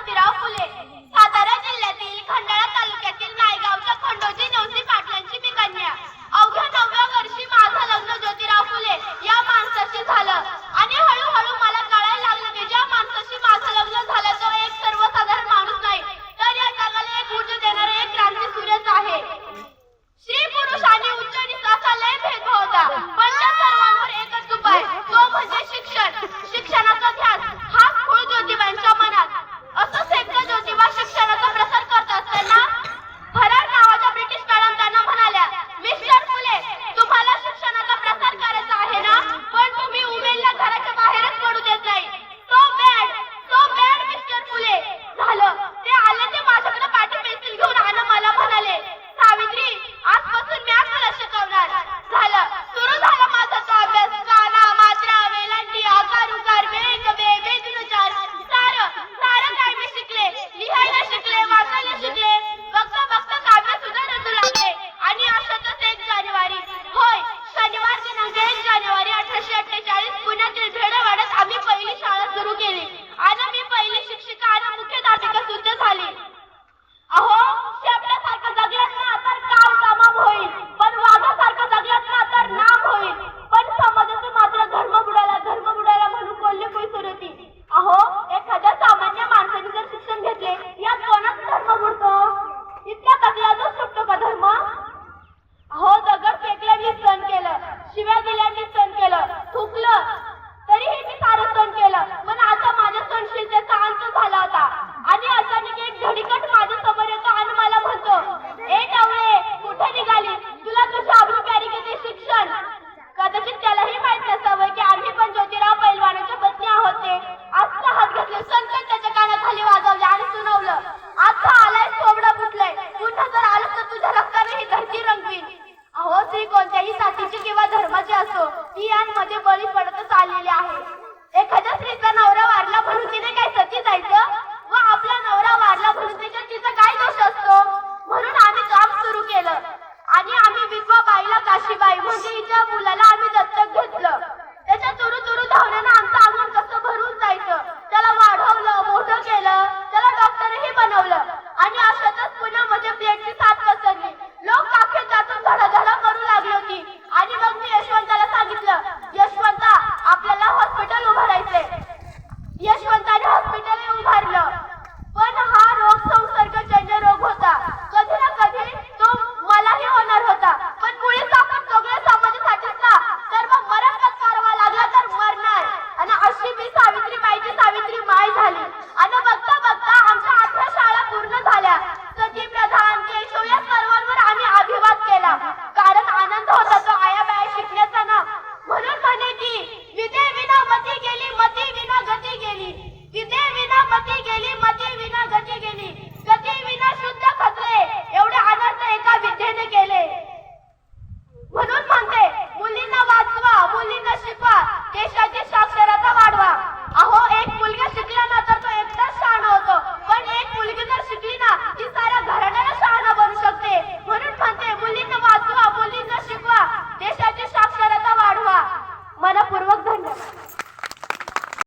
ज्योतिराव फुले. सातारा जिल्ह्यातील खंडाळा तालुक्यातील नायगावच्या खंडोजी नवसी पाटलांची मी कन्या. अवघ्या 9व्या वर्षी माझं लग्न ज्योतिराव फुले या माणसाशी झालं आणि हळूहळू मला कळायला लागलं की ज्या माणसाशी माझं लग्न झालं तो एक सर्वसाधारण माणूस नाही, तर या जगाला एक ऊर्जा देणारा एक क्रांती सूर्यच आहे. स्त्री पुरुष आणि उच्च नीच असा लय भेदभाव होता, पण त्या सर्वांवर एकच उपाय, तो म्हणजे शिक्षण. शिक्षणाचा ध्यास हाच मूळ ज्योतिबांच्या मनात. असं सेवक ज्योतिबा शिक्षणाचा प्रसार करत असताना फरार नावाच्या ब्रिटिश मॅडम त्यांना म्हणाल्या, मिस्टर फुले, तुम्हाला शिक्षणाचा प्रसार करायचा आहे ना, पण तुम्ही उमेदला घराच्या बाहेरच पडू देत नाही. सो बॅड मिस्टर फुले. झालं